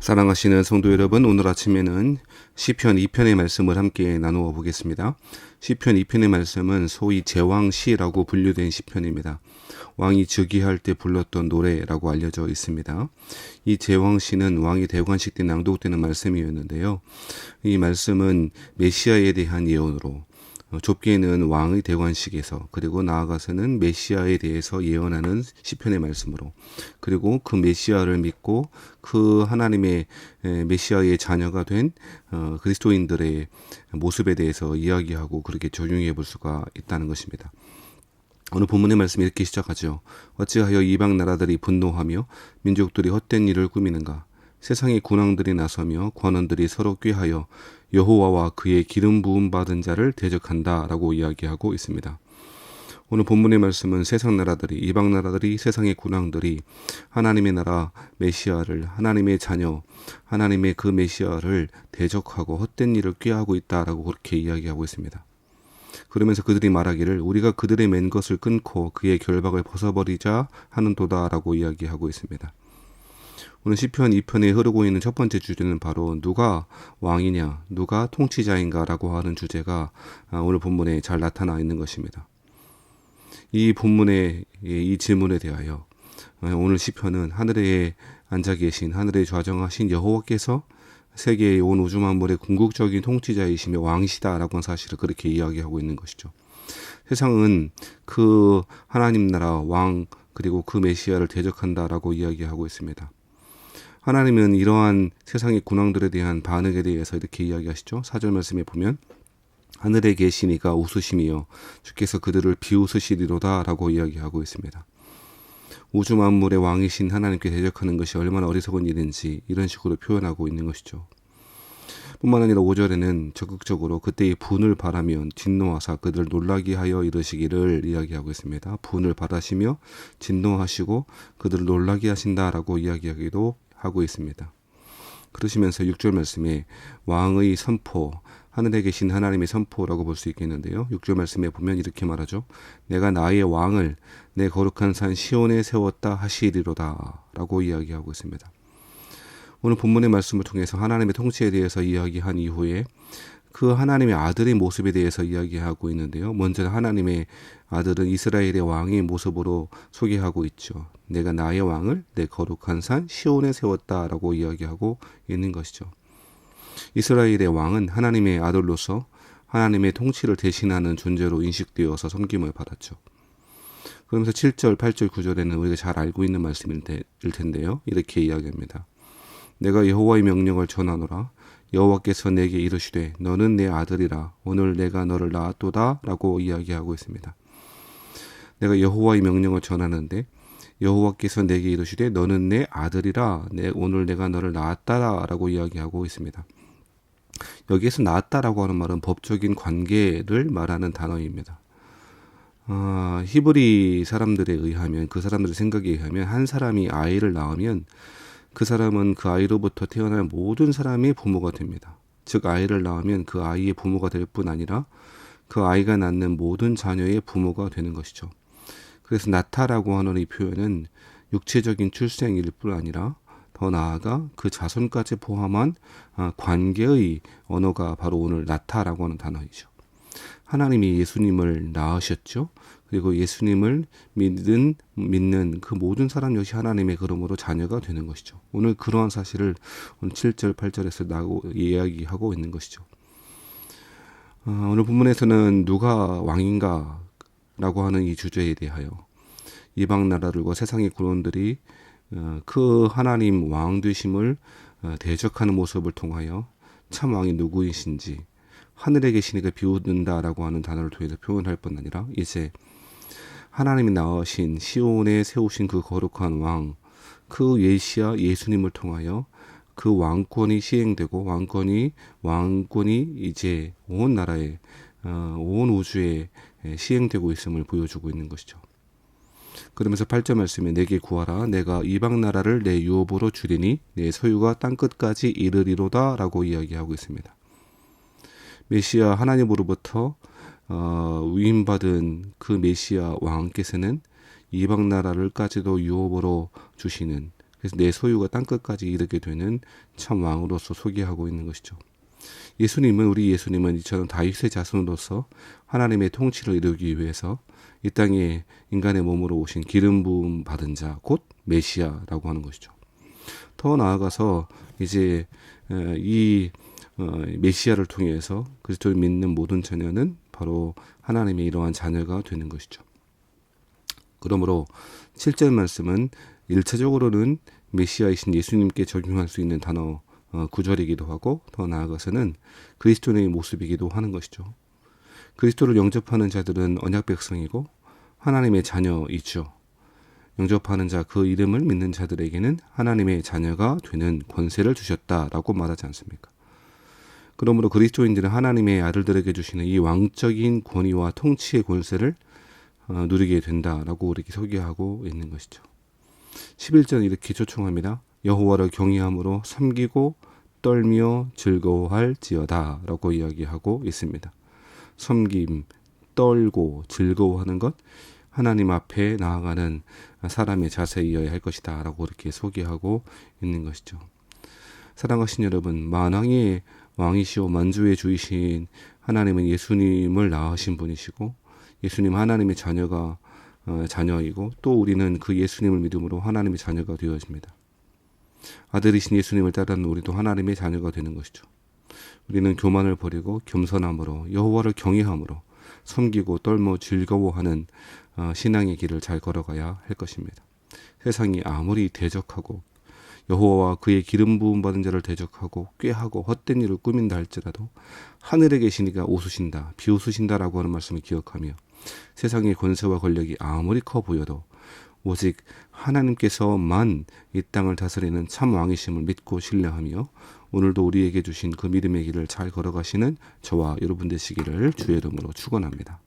사랑하시는 성도 여러분, 오늘 아침에는 시편 2편의 말씀을 함께 나누어 보겠습니다. 시편 2편의 말씀은 소위 제왕시라고 분류된 시편입니다. 왕이 즉위할 때 불렀던 노래라고 알려져 있습니다. 이 제왕시는 왕이 대관식 때 낭독되는 말씀이었는데요. 이 말씀은 메시아에 대한 예언으로, 좁게는 왕의 대관식에서, 그리고 나아가서는 메시아에 대해서 예언하는 시편의 말씀으로, 그리고 그 메시아를 믿고 그 하나님의 메시아의 자녀가 된 그리스도인들의 모습에 대해서 이야기하고 그렇게 적용해 볼 수가 있다는 것입니다. 오늘 본문의 말씀이 이렇게 시작하죠. 어찌하여 이방 나라들이 분노하며 민족들이 헛된 일을 꾸미는가? 세상의 군왕들이 나서며 권원들이 서로 꾀하여 여호와와 그의 기름 부음 받은 자를 대적한다 라고 이야기하고 있습니다. 오늘 본문의 말씀은 세상 나라들이, 이방 나라들이, 세상의 군왕들이 하나님의 나라 메시아를, 하나님의 자녀, 하나님의 그 메시아를 대적하고 헛된 일을 꾀하고 있다라고 그렇게 이야기하고 있습니다. 그러면서 그들이 말하기를 우리가 그들의 맨 것을 끊고 그의 결박을 벗어버리자 하는도다라고 이야기하고 있습니다. 오늘 시편 2편에 흐르고 있는 첫 번째 주제는 바로 누가 왕이냐, 누가 통치자인가라고 하는 주제가 오늘 본문에 잘 나타나 있는 것입니다. 이 본문의 이 질문에 대하여 오늘 시편은 하늘에 앉아 계신, 하늘에 좌정하신 여호와께서 세계의 온 우주 만물의 궁극적인 통치자이시며 왕이시다라고 하는 사실을 그렇게 이야기하고 있는 것이죠. 세상은 그 하나님 나라 왕 그리고 그 메시아를 대적한다라고 이야기하고 있습니다. 하나님은 이러한 세상의 군왕들에 대한 반응에 대해서 이렇게 이야기하시죠. 4절 말씀에 보면 하늘에 계시니가 웃으시며 주께서 그들을 비웃으시리로다 라고 이야기하고 있습니다. 우주 만물의 왕이신 하나님께 대적하는 것이 얼마나 어리석은 일인지 이런 식으로 표현하고 있는 것이죠. 뿐만 아니라 5절에는 적극적으로 그때의 분을 바라며 진노하사 그들을 놀라게 하여 이르시기를 이야기하고 있습니다. 분을 바라시며 진노하시고 그들을 놀라게 하신다라고 이야기하기도 하고 있습니다. 그러시면서 6절 말씀에 왕의 선포, 하늘에 계신 하나님의 선포라고 볼 수 있겠는데요. 6절 말씀에 보면 이렇게 말하죠. 내가 나의 왕을 내 거룩한 산 시온에 세웠다 하시리로다 라고 이야기하고 있습니다. 오늘 본문의 말씀을 통해서 하나님의 통치에 대해서 이야기한 이후에 그 하나님의 아들의 모습에 대해서 이야기하고 있는데요. 먼저 하나님의 아들은 이스라엘의 왕의 모습으로 소개하고 있죠. 내가 나의 왕을 내 거룩한 산 시온에 세웠다라고 이야기하고 있는 것이죠. 이스라엘의 왕은 하나님의 아들로서 하나님의 통치를 대신하는 존재로 인식되어서 섬김을 받았죠. 그러면서 7절, 8절, 9절에는 우리가 잘 알고 있는 말씀일 텐데요. 이렇게 이야기합니다. 내가 여호와의 명령을 전하노라. 여호와께서 내게 이르시되 너는 내 아들이라. 오늘 내가 너를 낳았도다 라고 이야기하고 있습니다. 내가 여호와의 명령을 전하는데 여호와께서 내게 이르시되 너는 내 아들이라. 오늘 내가 너를 낳았다라 라고 이야기하고 있습니다. 여기에서 낳았다라고 하는 말은 법적인 관계를 말하는 단어입니다. 히브리 사람들에 의하면, 그 사람들의 생각에 의하면 한 사람이 아이를 낳으면 그 사람은 그 아이로부터 태어날 모든 사람의 부모가 됩니다. 즉 아이를 낳으면 그 아이의 부모가 될 뿐 아니라 그 아이가 낳는 모든 자녀의 부모가 되는 것이죠. 그래서 낳다라고 하는 이 표현은 육체적인 출생일 뿐 아니라 더 나아가 그 자손까지 포함한 관계의 언어가 바로 오늘 낳다라고 하는 단어이죠. 하나님이 예수님을 낳으셨죠. 그리고 예수님을 믿는 그 모든 사람 역시 하나님의 그름으로 자녀가 되는 것이죠. 오늘 그러한 사실을 오늘 7절, 8절에서 이야기하고 있는 것이죠. 오늘 본문에서는 누가 왕인가 라고 하는 이 주제에 대하여 이방 나라들과 세상의 군원들이 그 하나님 왕 되심을 대적하는 모습을 통하여 참 왕이 누구이신지 하늘에 계시니까 비웃는다라고 하는 단어를 통해서 표현할 뿐 아니라 이제 하나님이 낳으신 시온에 세우신 그 거룩한 왕, 그 메시아 예수님을 통하여 그 왕권이 시행되고 왕권이 이제 온 나라에 온 우주에 시행되고 있음을 보여주고 있는 것이죠. 그러면서 8절 말씀에 내게 구하라. 내가 이방 나라를 내 유업으로 주리니 내 소유가 땅끝까지 이르리로다 라고 이야기하고 있습니다. 메시아 하나님으로부터 위임받은 그 메시아 왕께서는 이방 나라를까지도 유업으로 주시는, 그래서 내 소유가 땅끝까지 이르게 되는 참 왕으로서 소개하고 있는 것이죠. 우리 예수님은 이처럼 다윗의 자손으로서 하나님의 통치를 이루기 위해서 이 땅에 인간의 몸으로 오신 기름 부음 받은 자, 곧 메시아라고 하는 것이죠. 더 나아가서 이제 이 메시아를 통해서 그리스도를 믿는 모든 자녀는 바로 하나님의 이러한 자녀가 되는 것이죠. 그러므로 7절 말씀은 1차적으로는 메시아이신 예수님께 적용할 수 있는 단어 구절이기도 하고, 더 나아가서는 그리스도인의 모습이기도 하는 것이죠. 그리스도를 영접하는 자들은 언약 백성이고 하나님의 자녀이죠. 영접하는 자, 그 이름을 믿는 자들에게는 하나님의 자녀가 되는 권세를 주셨다라고 말하지 않습니까? 그러므로 그리스도인들은 하나님의 아들들에게 주시는 이 왕적인 권위와 통치의 권세를 누리게 된다라고 우리에게 소개하고 있는 것이죠. 11절 이렇게 초청합니다. 여호와를 경외함으로 섬기고 떨며 즐거워할지어다 라고 이야기하고 있습니다. 섬김, 떨고 즐거워하는 것, 하나님 앞에 나아가는 사람의 자세이어야 할 것이다 라고 이렇게 소개하고 있는 것이죠. 사랑하신 여러분, 만왕의 왕이시오 만주의 주이신 하나님은 예수님을 낳으신 분이시고, 예수님 하나님의 자녀이고, 또 우리는 그 예수님을 믿음으로 하나님의 자녀가 되어집니다. 아들이신 예수님을 따르는 우리도 하나님의 자녀가 되는 것이죠. 우리는 교만을 버리고 겸손함으로 여호와를 경외함으로 섬기고 떨며 즐거워하는 신앙의 길을 잘 걸어가야 할 것입니다. 세상이 아무리 대적하고 여호와와 그의 기름 부음 받은 자를 대적하고 꾀하고 헛된 일을 꾸민다 할지라도 하늘에 계신 이가 오수신다, 비오수신다라고 하는 말씀을 기억하며 세상의 권세와 권력이 아무리 커 보여도 오직 하나님께서만 이 땅을 다스리는 참 왕이심을 믿고 신뢰하며 오늘도 우리에게 주신 그 믿음의 길을 잘 걸어가시는 저와 여러분 되시기를 주의 이름으로 축원합니다.